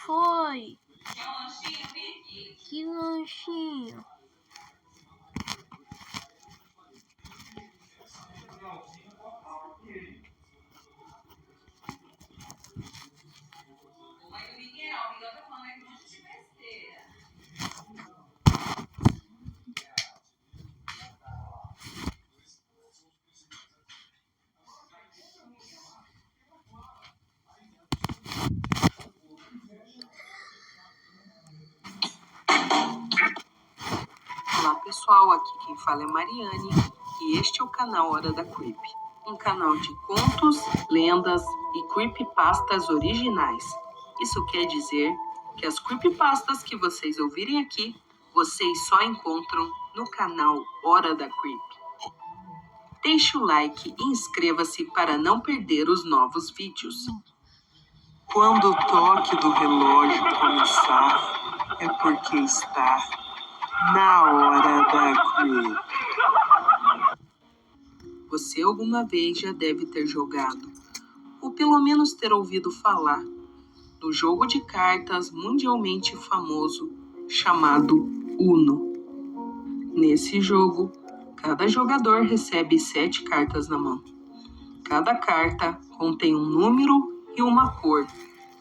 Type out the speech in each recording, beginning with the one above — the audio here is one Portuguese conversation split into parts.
foi? Que lanchinho? Olá pessoal, aqui quem fala é Mariane e este é o canal Hora da Creep, um canal de contos, lendas e creepypastas originais. Isso quer dizer que as creepypastas que vocês ouvirem aqui, vocês só encontram no canal Hora da Creep. Deixe o like e inscreva-se para não perder os novos vídeos. Quando o toque do relógio começar, é porque está na Hora da Creep. Você alguma vez já deve ter jogado, ou pelo menos ter ouvido falar, do jogo de cartas mundialmente famoso chamado Uno. Nesse jogo, cada jogador recebe 7 cartas na mão. Cada carta contém um número e uma cor,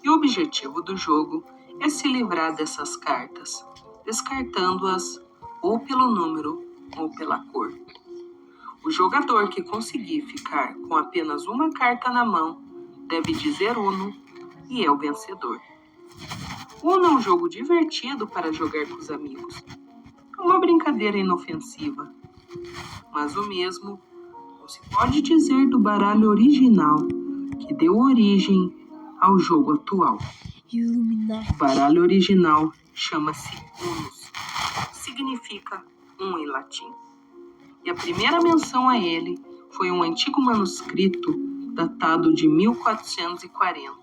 e o objetivo do jogo é se livrar dessas cartas, descartando-as ou pelo número ou pela cor. O jogador que conseguir ficar com apenas uma carta na mão deve dizer Uno e é o vencedor. Uno é um jogo divertido para jogar com os amigos. É uma brincadeira inofensiva, mas o mesmo não se pode dizer do baralho original que deu origem ao jogo atual. O baralho original chama-se Unus, significa um em latim. E a primeira menção a ele foi um antigo manuscrito datado de 1440,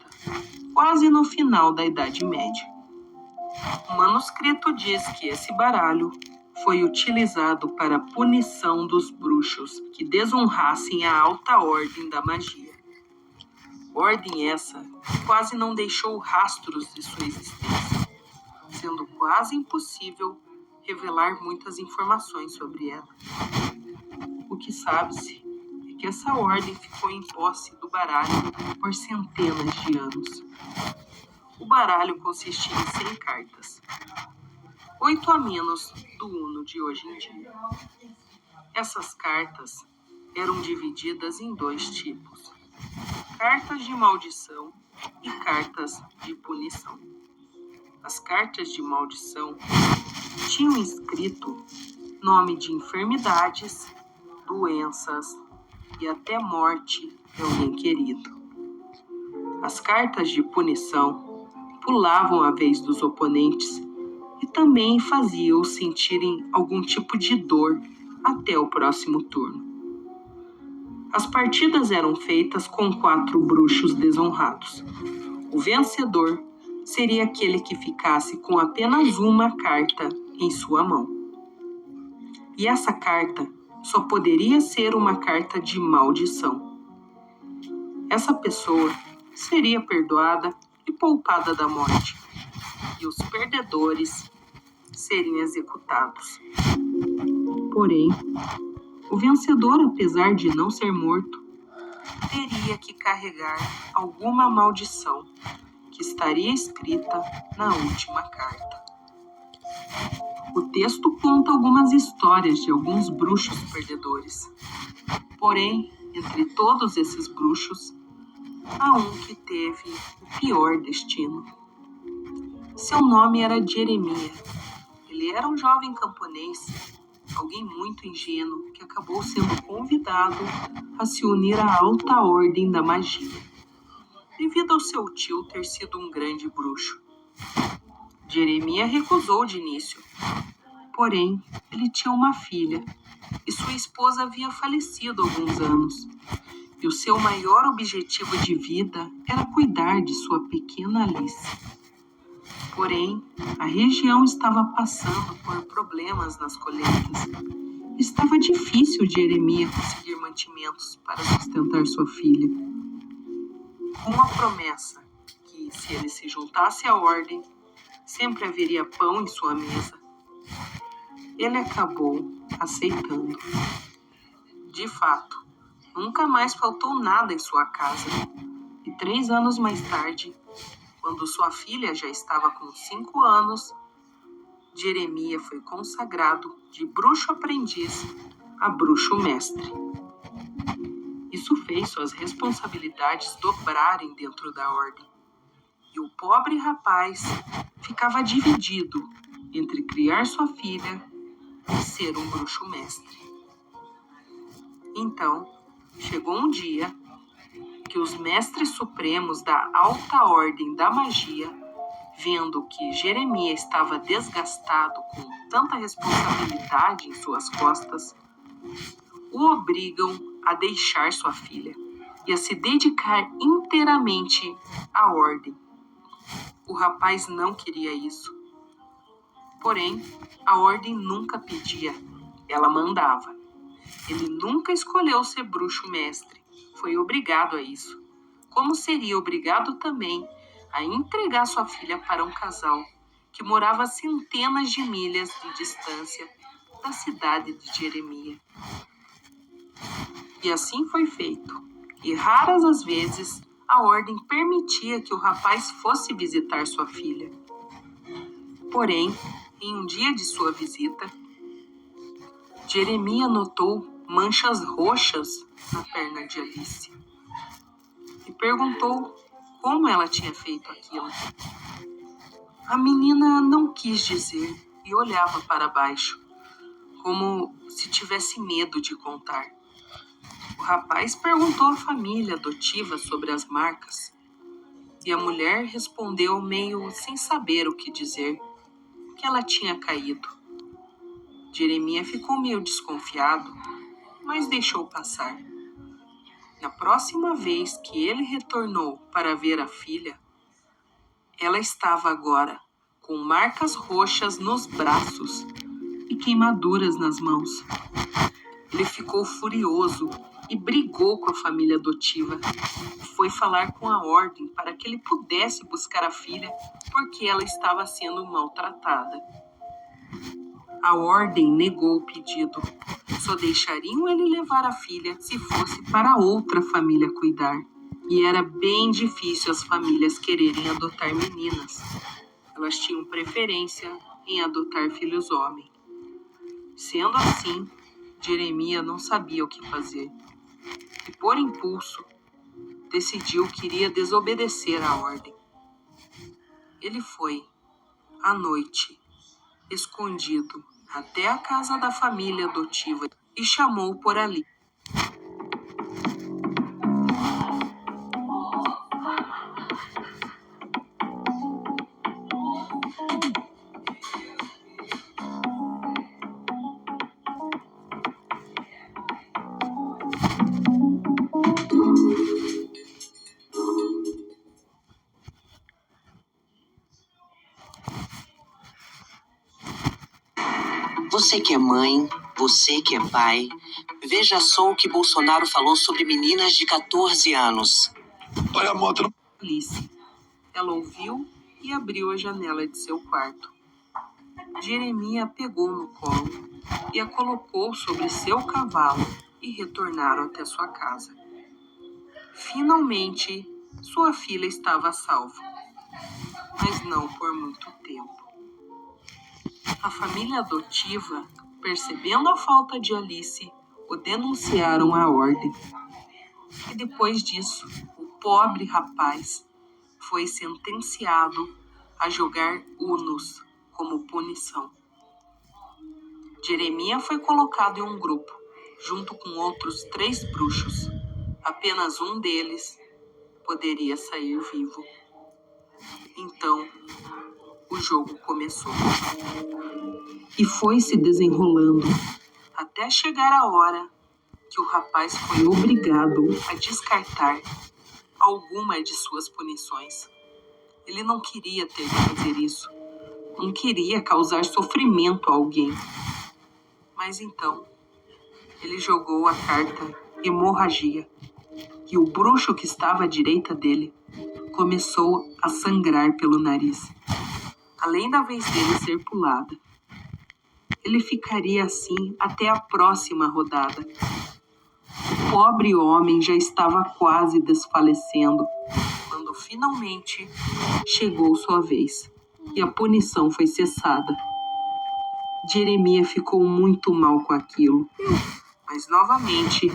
quase no final da Idade Média. O manuscrito diz que esse baralho foi utilizado para a punição dos bruxos que desonrassem a alta ordem da magia. Ordem essa que quase não deixou rastros de sua existência, sendo quase impossível revelar muitas informações sobre ela. O que sabe-se é que essa ordem ficou em posse do baralho por centenas de anos. O baralho consistia em 100 cartas, 8 a menos do Uno de hoje em dia. Essas cartas eram divididas em 2 tipos: cartas de maldição e cartas de punição. As cartas de maldição tinham escrito nome de enfermidades, doenças e até morte de alguém querido. As cartas de punição pulavam a vez dos oponentes e também faziam-os sentirem algum tipo de dor até o próximo turno. As partidas eram feitas com 4 bruxos desonrados. O vencedor seria aquele que ficasse com apenas uma carta em sua mão. E essa carta só poderia ser uma carta de maldição. Essa pessoa seria perdoada e poupada da morte, e os perdedores seriam executados. Porém, o vencedor, apesar de não ser morto, teria que carregar alguma maldição que estaria escrita na última carta. O texto conta algumas histórias de alguns bruxos perdedores. Porém, entre todos esses bruxos, há um que teve o pior destino. Seu nome era Jeremias. Ele era um jovem camponês, alguém muito ingênuo que acabou sendo convidado a se unir à alta ordem da magia, devido ao seu tio ter sido um grande bruxo. Jeremias recusou de início, porém ele tinha uma filha e sua esposa havia falecido há alguns anos, e o seu maior objetivo de vida era cuidar de sua pequena Alice. Porém, a região estava passando por problemas nas colheitas. Estava difícil de Jeremias conseguir mantimentos para sustentar sua filha. Com a promessa que que, se ele se juntasse à ordem, sempre haveria pão em sua mesa. Ele acabou aceitando. De fato, nunca mais faltou nada em sua casa. E 3 anos mais tarde, quando sua filha já estava com 5 anos, Jeremias foi consagrado de bruxo aprendiz a bruxo mestre. Isso fez suas responsabilidades dobrarem dentro da ordem. E o pobre rapaz ficava dividido entre criar sua filha e ser um bruxo mestre. Então, chegou um dia que os mestres supremos da alta ordem da magia, vendo que Jeremias estava desgastado com tanta responsabilidade em suas costas, o obrigam a deixar sua filha e a se dedicar inteiramente à ordem. O rapaz não queria isso. Porém, a ordem nunca pedia, ela mandava. Ele nunca escolheu ser bruxo mestre, foi obrigado a isso. Como seria obrigado também a entregar sua filha para um casal que morava a centenas de milhas de distância da cidade de Jeremias. E assim foi feito. E raras as vezes a ordem permitia que o rapaz fosse visitar sua filha. Porém, em um dia de sua visita, Jeremias notou manchas roxas na perna de Alice e perguntou como ela tinha feito aquilo. A menina não quis dizer e olhava para baixo, como se tivesse medo de contar. O rapaz perguntou à família adotiva sobre as marcas e a mulher respondeu meio sem saber o que dizer, que ela tinha caído. Jeremias ficou meio desconfiado, mas deixou passar. Na próxima vez que ele retornou para ver a filha, ela estava agora com marcas roxas nos braços e queimaduras nas mãos. Ele ficou furioso e brigou com a família adotiva. Foi falar com a ordem para que ele pudesse buscar a filha porque ela estava sendo maltratada. A ordem negou o pedido. Só deixariam ele levar a filha se fosse para outra família cuidar. E era bem difícil as famílias quererem adotar meninas. Elas tinham preferência em adotar filhos homens. Sendo assim, Jeremias não sabia o que fazer. E por impulso, decidiu que iria desobedecer à ordem. Ele foi, à noite, escondido até a casa da família adotiva e chamou por ali. Você que é mãe, você que é pai, veja só o que Bolsonaro falou sobre meninas de 14 anos. Olha a moto. Alice. Ela ouviu e abriu a janela de seu quarto. Jeremias a pegou no colo e a colocou sobre seu cavalo e retornaram até sua casa. Finalmente, sua filha estava a salvo, mas não por muito tempo. A família adotiva, percebendo a falta de Alice, o denunciaram à ordem. E depois disso, o pobre rapaz foi sentenciado a jogar unos como punição. Jeremias foi colocado em um grupo, junto com outros 3 bruxos. Apenas um deles poderia sair vivo. Então, o jogo começou. E foi se desenrolando, até chegar a hora que o rapaz foi obrigado a descartar alguma de suas punições. Ele não queria ter que fazer isso. Não queria causar sofrimento a alguém. Mas então, ele jogou a carta hemorragia. E o bruxo que estava à direita dele começou a sangrar pelo nariz, além da vez dele ser pulada. Ele ficaria assim até a próxima rodada. O pobre homem já estava quase desfalecendo, quando finalmente chegou sua vez e a punição foi cessada. Jeremias ficou muito mal com aquilo, mas novamente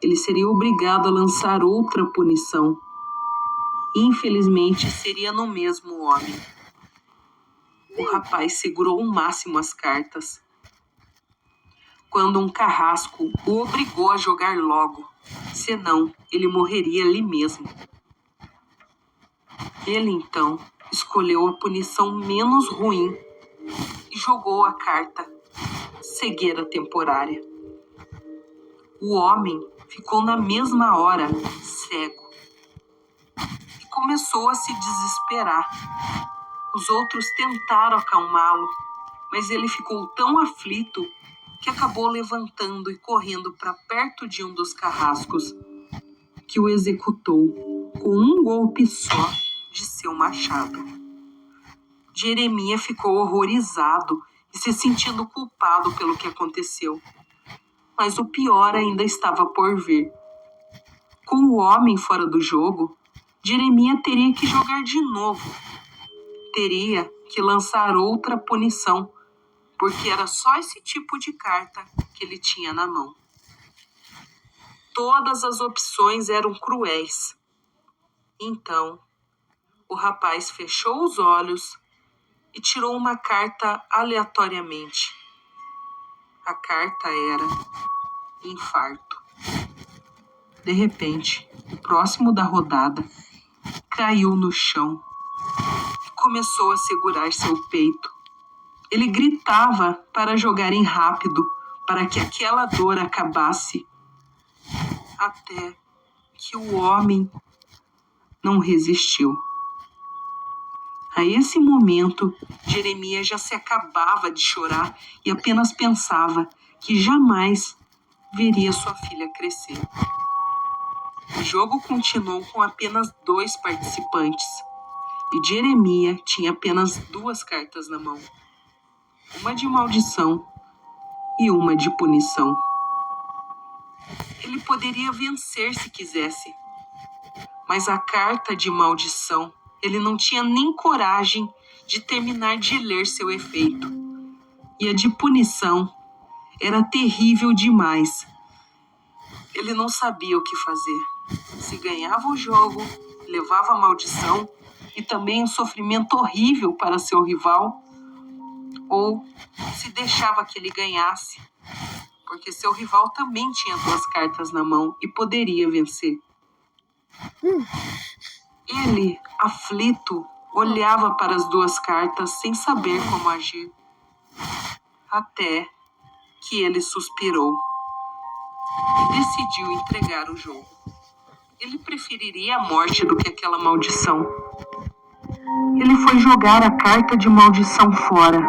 ele seria obrigado a lançar outra punição. Infelizmente, seria no mesmo homem. O rapaz segurou ao máximo as cartas, quando um carrasco o obrigou a jogar logo, senão ele morreria ali mesmo. Ele então escolheu a punição menos ruim e jogou a carta cegueira temporária. O homem ficou na mesma hora cego e começou a se desesperar. Os outros tentaram acalmá-lo, mas ele ficou tão aflito que acabou levantando e correndo para perto de um dos carrascos, que o executou com um golpe só de seu machado. Jeremias ficou horrorizado e se sentindo culpado pelo que aconteceu. Mas o pior ainda estava por vir. Com o homem fora do jogo, Jeremias teria que jogar de novo. Teria que lançar outra punição, porque era só esse tipo de carta que ele tinha na mão. Todas as opções eram cruéis. Então, o rapaz fechou os olhos e tirou uma carta aleatoriamente. A carta era infarto. De repente, o próximo da rodada caiu no chão e começou a segurar seu peito. Ele gritava para jogarem rápido, para que aquela dor acabasse, até que o homem não resistiu. A esse momento, Jeremias já se acabava de chorar e apenas pensava que jamais veria sua filha crescer. O jogo continuou com apenas 2 participantes e Jeremias tinha apenas 2 cartas na mão. Uma de maldição e uma de punição. Ele poderia vencer se quisesse, mas a carta de maldição, ele não tinha nem coragem de terminar de ler seu efeito. E a de punição era terrível demais. Ele não sabia o que fazer. Se ganhava o jogo, levava a maldição e também um sofrimento horrível para seu rival, ou se deixava que ele ganhasse, porque seu rival também tinha 2 cartas na mão e poderia vencer. Ele, aflito, olhava para as 2 cartas sem saber como agir, até que ele suspirou e decidiu entregar o jogo. Ele preferiria a morte do que aquela maldição. Ele foi jogar a carta de maldição fora,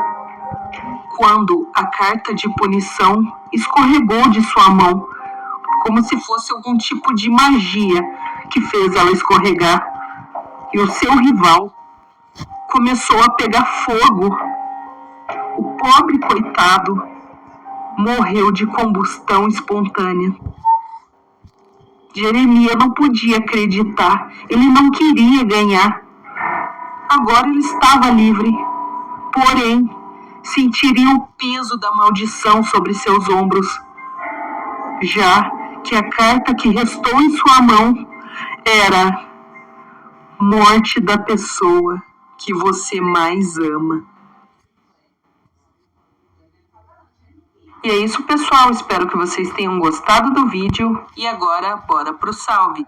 quando a carta de punição escorregou de sua mão, como se fosse algum tipo de magia que fez ela escorregar. E o seu rival começou a pegar fogo. O pobre coitado morreu de combustão espontânea. Jeremias não podia acreditar. Ele não queria ganhar. Agora ele estava livre. Porém, sentiria o peso da maldição sobre seus ombros, já que a carta que restou em sua mão era morte da pessoa que você mais ama. E é isso, pessoal. Espero que vocês tenham gostado do vídeo. E agora, bora pro salve!